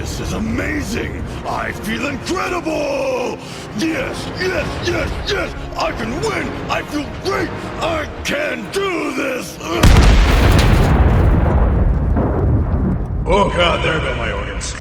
This is amazing! I feel incredible! Yes, yes, yes, yes! I can win! I feel great! I can do this! Oh god, there go my organs.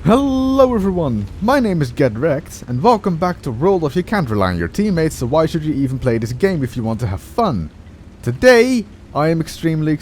Hello everyone, my name is GetWrecked, and welcome back to World of You Can't Rely on Your Teammates, so why should you even play this game if you want to have fun? Today, I am extremely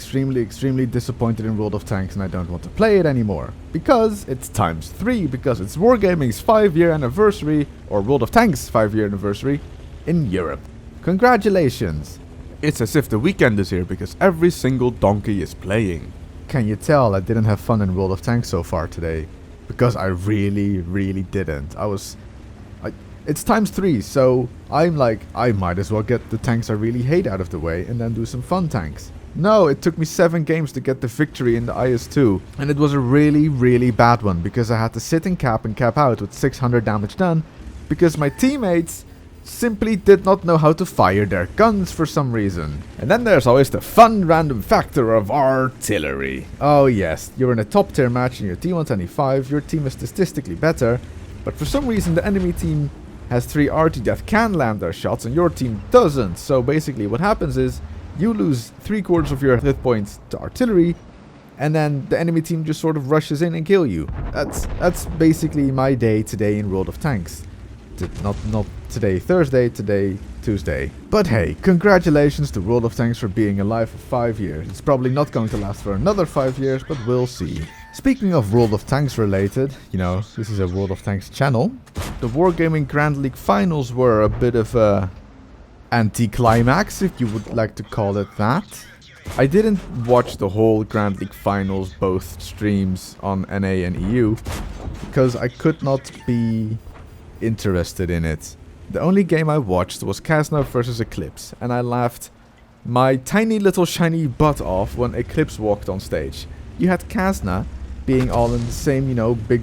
disappointed in World of Tanks and I don't want to play it anymore. Because it's ×3, because it's Wargaming's 5-year anniversary, or World of Tanks 5-year anniversary, in Europe. Congratulations! It's as if the weekend is here because every single donkey is playing. Can you tell I didn't have fun in World of Tanks so far today? Because I really didn't. It's ×3, so I'm like, I might as well get the tanks I really hate out of the way and then do some fun tanks. No, it took me 7 games to get the victory in the IS-2, and it was a really bad one because I had to sit in cap and cap out with 600 damage done because my teammates simply did not know how to fire their guns for some reason. And then there's always the fun random factor of artillery. Oh yes, you're in a top tier match and you're T125, your team is statistically better, but for some reason the enemy team has 3 RT that can land their shots and your team doesn't. So basically what happens is you lose 3/4 of your hit points to artillery, and then the enemy team just sort of rushes in and kill you. That's basically my day today in World of Tanks. Not today Thursday, today Tuesday. But hey, congratulations to World of Tanks for being alive for 5 years. It's probably not going to last for another 5 years, but we'll see. Speaking of World of Tanks related, you know, this is a World of Tanks channel. The Wargaming Grand League finals were a bit of a anticlimax, if you would like to call it that. I didn't watch the whole Grand League finals, both streams on NA and EU, because I could not be interested in it. The only game I watched was Kasna versus Eclipse, and I laughed my tiny little shiny butt off when Eclipse walked on stage. You had Kasna being all in the same, you know, big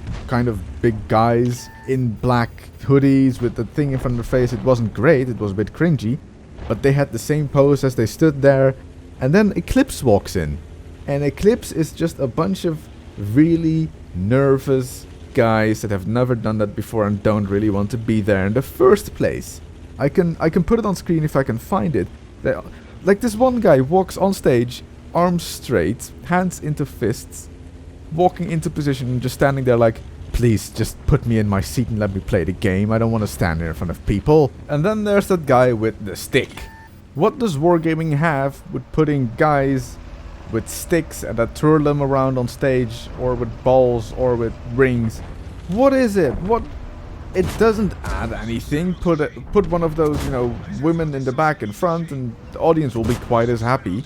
guys in black hoodies with the thing in front of their face. It wasn't great, it was a bit cringy, but they had the same pose as they stood there, and then Eclipse walks in, and Eclipse is just a bunch of really nervous guys that have never done that before and don't really want to be there in the first place. I can put it on screen if I can find it. Like this one guy walks on stage, arms straight, hands into fists, walking into position and just standing there like, please just put me in my seat and let me play the game. I don't want to stand here in front of people. And then there's that guy with the stick. What does Wargaming have with putting guys with sticks and that twirl them around on stage, or with balls, or with rings? What is it? What? It doesn't add anything. Put one of those, you know, women in the back in front and the audience will be quite as happy.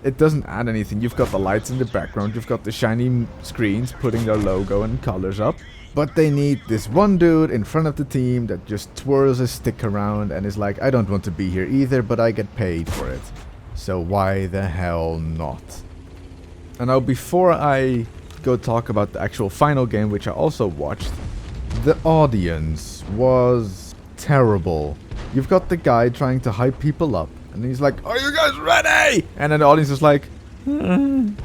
It doesn't add anything. You've got the lights in the background, you've got the shiny screens putting their logo and colors up, but they need this one dude in front of the team that just twirls his stick around and is like, I don't want to be here either, but I get paid for it. So why the hell not? And now before I go talk about the actual final game, which I also watched, the audience was terrible. You've got the guy trying to hype people up, and he's like, are you guys ready? And then the audience is like, and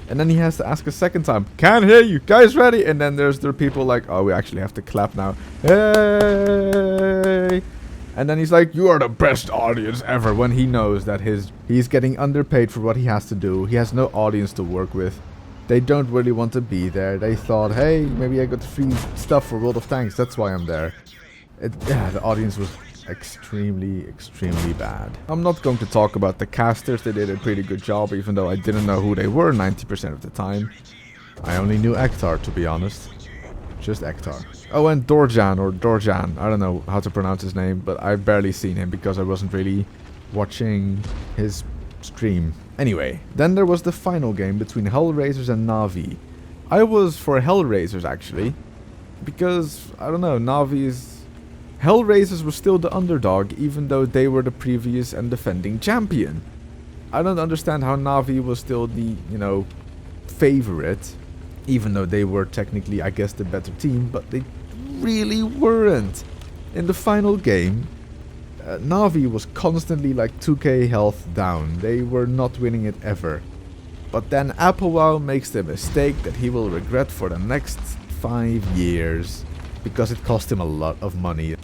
then he has to ask a second time, can't hear you, guys ready? And then there's the people like, oh, we actually have to clap now. Hey! And then he's like, you are the best audience ever, when he knows that he's getting underpaid for what he has to do. He has no audience to work with. They don't really want to be there. They thought, hey, maybe I got free stuff for World of Tanks, that's why I'm there. The audience was extremely bad. I'm not going to talk about the casters. They did a pretty good job, even though I didn't know who they were 90% of the time. I only knew Ektar, to be honest. Just Ektar. Oh, and Dorjan. I don't know how to pronounce his name, but I've barely seen him because I wasn't really watching his stream. Anyway, then there was the final game between Hellraisers and Na'vi. I was for Hellraisers, actually, because, I don't know, Hellraisers was still the underdog, even though they were the previous and defending champion. I don't understand how Na'vi was still the, you know, favorite, even though they were technically, I guess, the better team, but they really weren't. In the final game, Na'vi was constantly like 2k health down. They were not winning it ever. But then Applewell makes the mistake that he will regret for the next 5 years, because it cost him a lot of money.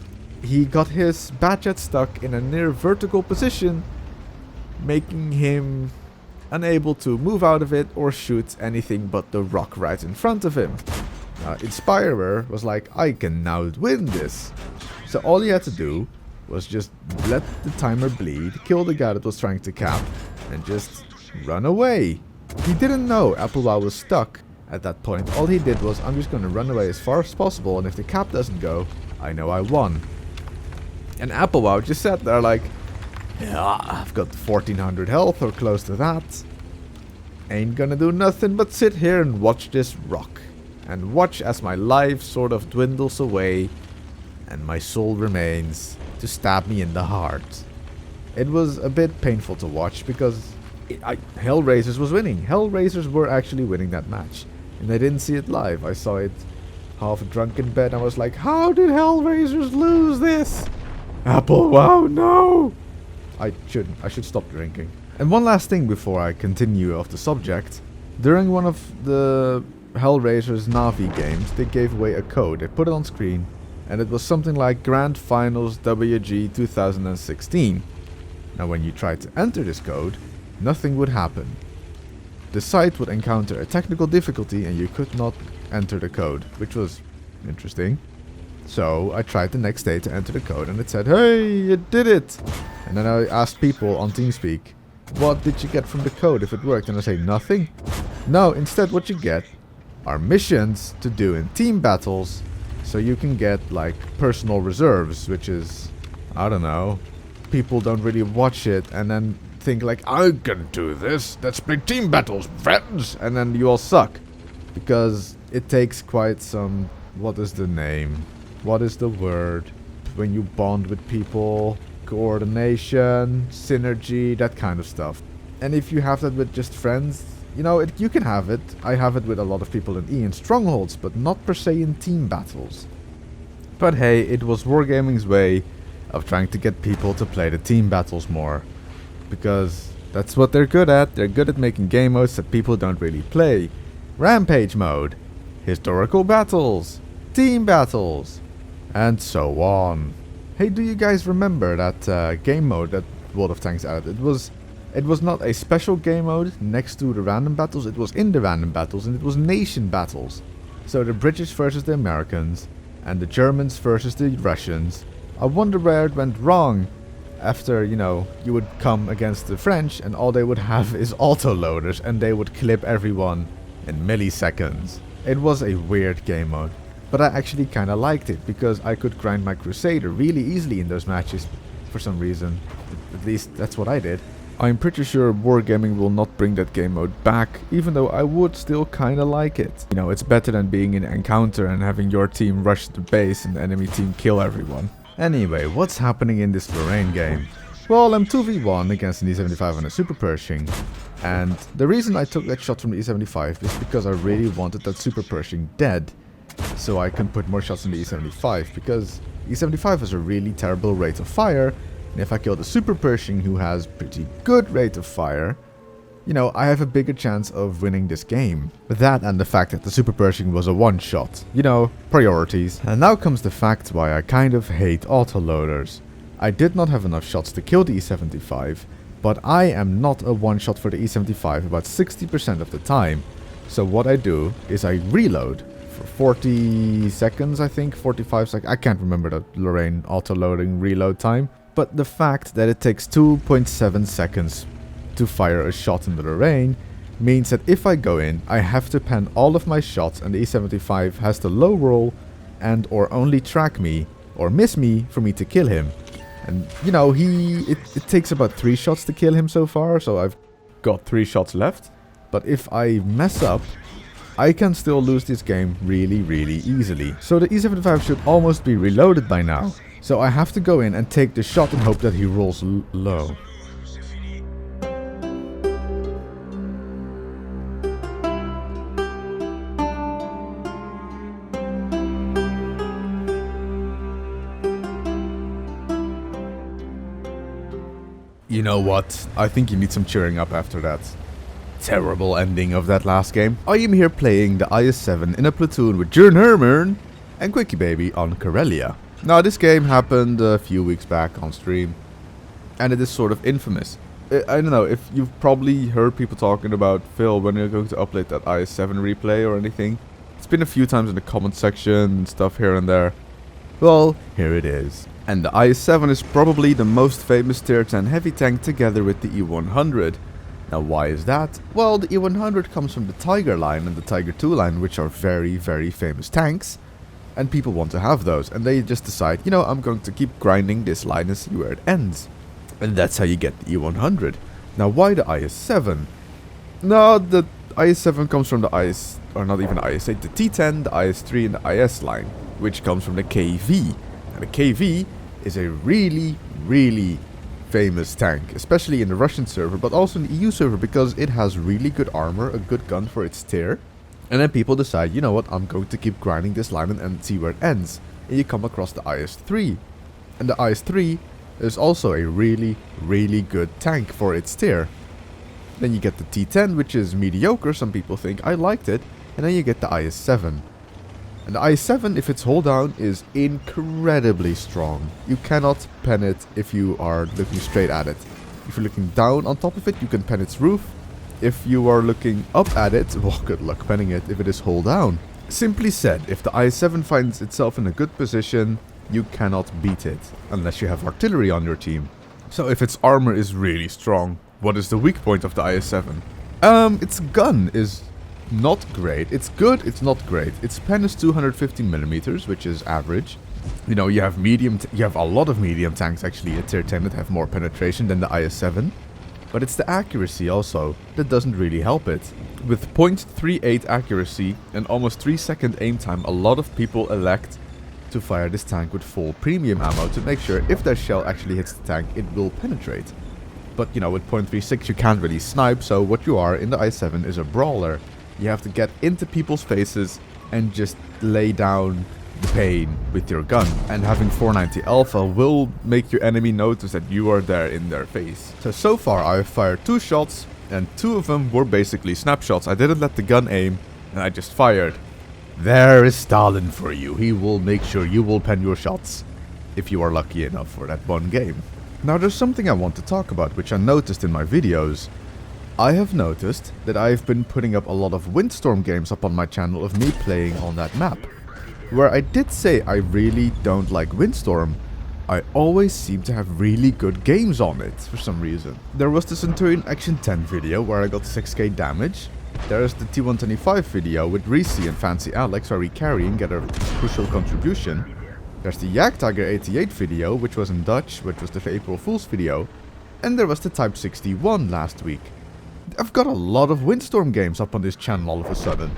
He got his Badget stuck in a near vertical position, making him unable to move out of it or shoot anything but the rock right in front of him. Inspirer was like, I can now win this. So all he had to do was just let the timer bleed, kill the guy that was trying to cap, and just run away. He didn't know Applewell was stuck at that point. All he did was, I'm just going to run away as far as possible, and if the cap doesn't go, I know I won. And Applewell just sat there like, yeah, I've got 1400 health or close to that. Ain't gonna do nothing but sit here and watch this rock. And watch as my life sort of dwindles away and my soul remains to stab me in the heart. It was a bit painful to watch because Hellraisers was winning. Hellraisers were actually winning that match. And I didn't see it live. I saw it half drunk in bed. I was like, how did Hellraisers lose this? Applewell, no! I should stop drinking. And one last thing before I continue off the subject. During one of the Hellraisers Na'vi games, they gave away a code. They put it on screen, and it was something like Grand Finals WG 2016. Now when you tried to enter this code, nothing would happen. The site would encounter a technical difficulty and you could not enter the code, which was interesting. So I tried the next day to enter the code and it said, hey, you did it! And then I asked people on TeamSpeak, what did you get from the code if it worked? And I say, nothing. No, instead what you get are missions to do in team battles, so you can get like personal reserves, which is, I don't know, people don't really watch it and then think like, I can do this, let's play team battles, friends, and then you all suck. Because it takes quite some, what is the name? What is the word? When you bond with people, coordination, synergy, that kind of stuff. And if you have that with just friends, you know, you can have it. I have it with a lot of people in E and Strongholds, but not per se in team battles. But hey, it was Wargaming's way of trying to get people to play the team battles more. Because that's what they're good at. They're good at making game modes that people don't really play. Rampage mode, historical battles, team battles, and so on. Hey, do you guys remember that game mode that World of Tanks added? It was not a special game mode next to the random battles, it was in the random battles, and it was nation battles. So the British versus the Americans, and the Germans versus the Russians. I wonder where it went wrong. After, you know, you would come against the French and all they would have is auto-loaders and they would clip everyone in milliseconds. It was a weird game mode, but I actually kinda liked it because I could grind my Crusader really easily in those matches for some reason. At least that's what I did. I'm pretty sure Wargaming will not bring that game mode back, even though I would still kinda like it. You know, it's better than being in Encounter and having your team rush the base and the enemy team kill everyone. Anyway, what's happening in this Lorraine game? Well, I'm 2v1 against an E75 and a Super Pershing. And the reason I took that shot from the E75 is because I really wanted that Super Pershing dead. So I can put more shots in the E75, because E75 has a really terrible rate of fire. And if I kill the Super Pershing, who has pretty good rate of fire, you know, I have a bigger chance of winning this game. With that and the fact that the Super Pershing was a one-shot. You know, priorities. And now comes the fact why I kind of hate autoloaders. I did not have enough shots to kill the E75, but I am not a one-shot for the E75 about 60% of the time. So what I do is I reload for 40 seconds, I think, 45 seconds. I can't remember the Lorraine autoloading reload time. But the fact that it takes 2.7 seconds to fire a shot in the Lorraine means that if I go in, I have to pen all of my shots and the E75 has to low roll and or only track me or miss me for me to kill him. And you know, it takes about 3 shots to kill him so far, so I've got 3 shots left. But if I mess up, I can still lose this game really, really easily. So the E75 should almost be reloaded by now. So I have to go in and take the shot and hope that he rolls low. You know what? I think you need some cheering up after that terrible ending of that last game. I am here playing the IS-7 in a platoon with Harmon and Quickie Baby on Corellia. Now this game happened a few weeks back on stream, and it is sort of infamous. I don't know if you've probably heard people talking about, Phil, when you're going to upload that IS-7 replay or anything. It's been a few times in the comment section and stuff here and there. Well, here it is. And the IS-7 is probably the most famous tier 10 heavy tank together with the E100. Now why is that? Well, the E100 comes from the Tiger line and the Tiger 2 line, which are very, very famous tanks. And people want to have those, and they just decide, you know, I'm going to keep grinding this line and see where it ends. And that's how you get the E100. Now why the IS-7? No, the IS-7 comes from the IS, or not even the IS-8, the T10, the IS-3 and the IS line, which comes from the KV. And the KV is a really, really famous tank, especially in the Russian server, but also in the EU server, because it has really good armor, a good gun for its tier. And then people decide, you know what, I'm going to keep grinding this line and see where it ends. And you come across the IS-3. And the IS-3 is also a really, really good tank for its tier. Then you get the T10, which is mediocre, some people think. I liked it. And then you get the IS-7. And the IS-7, if it's hold down, is incredibly strong. You cannot pen it if you are looking straight at it. If you're looking down on top of it, you can pen its roof. If you are looking up at it, well, good luck penning it if it is hold down. Simply said, if the IS-7 finds itself in a good position, you cannot beat it, unless you have artillery on your team. So if its armor is really strong, what is the weak point of the IS-7? Its gun is not great. It's good, it's not great. Its pen is 215mm, which is average. You know, you have a lot of medium tanks actually at tier 10 that have more penetration than the IS-7. But it's the accuracy also that doesn't really help it. With 0.38 accuracy and almost 3-second aim time, a lot of people elect to fire this tank with full premium ammo to make sure if their shell actually hits the tank, it will penetrate. But you know, with 0.36 you can't really snipe, so what you are in the IS-7 is a brawler. You have to get into people's faces and just lay down the pain with your gun. And having 490 alpha will make your enemy notice that you are there in their face. So far I've fired 2 shots, and 2 of them were basically snapshots. I didn't let the gun aim, and I just fired. There is Stalin for you. He will make sure you will pen your shots, if you are lucky enough for that one game. Now there's something I want to talk about, which I noticed in my videos. I have noticed that I've been putting up a lot of Windstorm games up on my channel of me playing on that map. Where I did say I really don't like Windstorm, I always seem to have really good games on it for some reason. There was the Centurion Action 10 video where I got 6k damage. There is the T125 video with Reese and Fancy Alex where we carry and get a crucial contribution. There's the Jagdtiger 88 video, which was in Dutch, which was the April Fool's video. And there was the Type 61 last week. I've got a lot of Windstorm games up on this channel all of a sudden.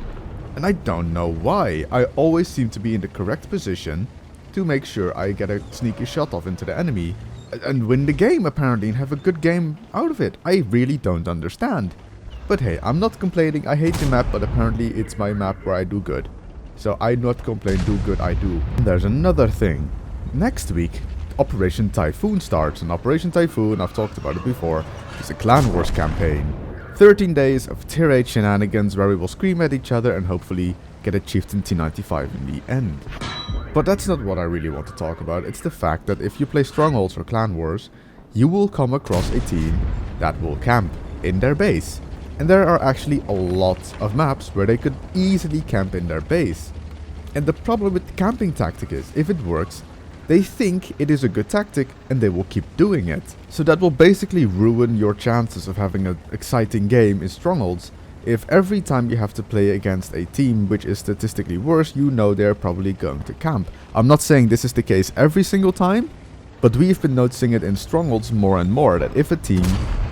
And I don't know why. I always seem to be in the correct position to make sure I get a sneaky shot off into the enemy and win the game apparently and have a good game out of it. I really don't understand. But hey, I'm not complaining. I hate the map, but apparently it's my map where I do good. So I not complain, do good, I do. And there's another thing. Next week, Operation Typhoon starts. And Operation Typhoon, I've talked about it before, is a Clan Wars campaign. 13 days of tier 8 shenanigans where we will scream at each other and hopefully get a Chieftain T95 in the end. But that's not what I really want to talk about. It's the fact that if you play Strongholds or Clan Wars, you will come across a team that will camp in their base. And there are actually a lot of maps where they could easily camp in their base. And the problem with the camping tactic is, if it works, they think it is a good tactic and they will keep doing it. So that will basically ruin your chances of having an exciting game in Strongholds. If every time you have to play against a team which is statistically worse, you know they're probably going to camp. I'm not saying this is the case every single time, but we've been noticing it in Strongholds more and more, that if a team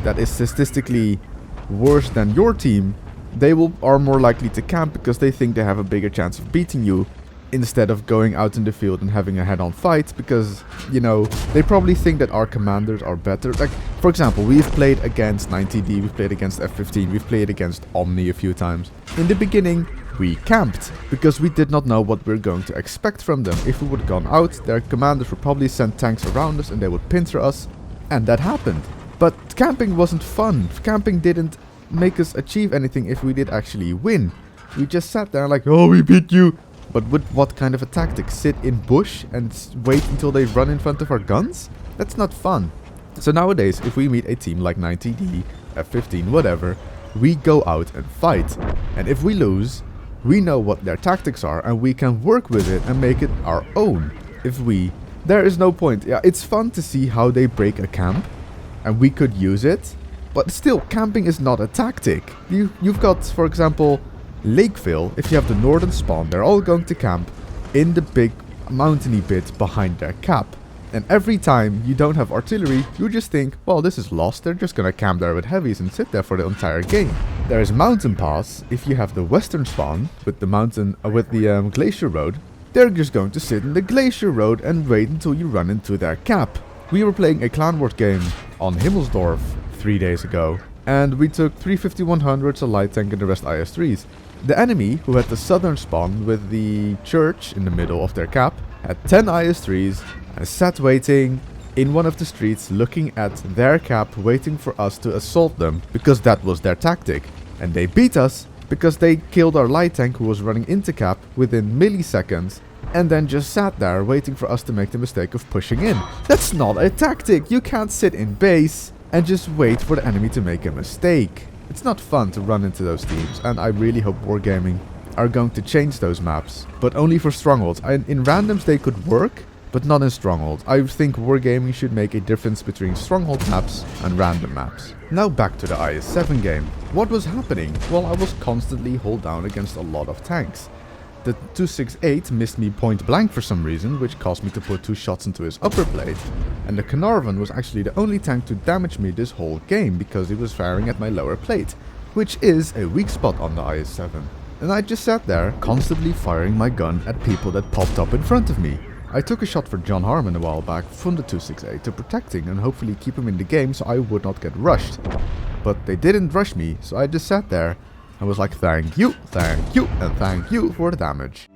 that is statistically worse than your team, they are more likely to camp because they think they have a bigger chance of beating you, instead of going out in the field and having a head-on fight, because, you know, they probably think that our commanders are better. Like, for example, we've played against 90D, we've played against F-15, we've played against Omni a few times. In the beginning, we camped, because we did not know what we were going to expect from them. If we would have gone out, their commanders would probably send tanks around us and they would pincer us, and that happened. But camping wasn't fun. Camping didn't make us achieve anything if we did actually win. We just sat there like, oh, we beat you. But with what kind of a tactic? Sit in bush and wait until they run in front of our guns? That's not fun. So nowadays, if we meet a team like 90D, F15, whatever, we go out and fight. And if we lose, we know what their tactics are and we can work with it and make it our own. There is no point. Yeah, it's fun to see how they break a camp and we could use it. But still, camping is not a tactic. You've got, for example, Lakeville. If you have the northern spawn, they're all going to camp in the big mountainy bit behind their cap. And every time you don't have artillery, you just think, well, this is lost. They're just gonna camp there with heavies and sit there for the entire game. There is Mountain Pass. If you have the western spawn with the glacier road, they're just going to sit in the glacier road and wait until you run into their cap. We were playing a clan war game on Himmelsdorf 3 days ago, and we took 3 5100s, a light tank, and the rest IS-3s. The enemy, who had the southern spawn with the church in the middle of their cap, had 10 IS-3s and sat waiting in one of the streets looking at their cap, waiting for us to assault them, because that was their tactic. And they beat us because they killed our light tank who was running into cap within milliseconds, and then just sat there waiting for us to make the mistake of pushing in. That's not a tactic. You can't sit in base and just wait for the enemy to make a mistake. It's not fun to run into those teams, and I really hope Wargaming are going to change those maps, but only for strongholds. In randoms they could work, but not in strongholds. I think Wargaming should make a difference between stronghold maps and random maps. Now back to the IS-7 game. What was happening? Well, I was constantly hulled down against a lot of tanks. The 268 missed me point blank for some reason, which caused me to put 2 shots into his upper plate. And the Carnarvon was actually the only tank to damage me this whole game, because he was firing at my lower plate, which is a weak spot on the IS-7. And I just sat there, constantly firing my gun at people that popped up in front of me. I took a shot for John Harmon a while back from the 268 to protecting and hopefully keep him in the game so I would not get rushed. But they didn't rush me, so I just sat there and was like, thank you, and thank you for the damage.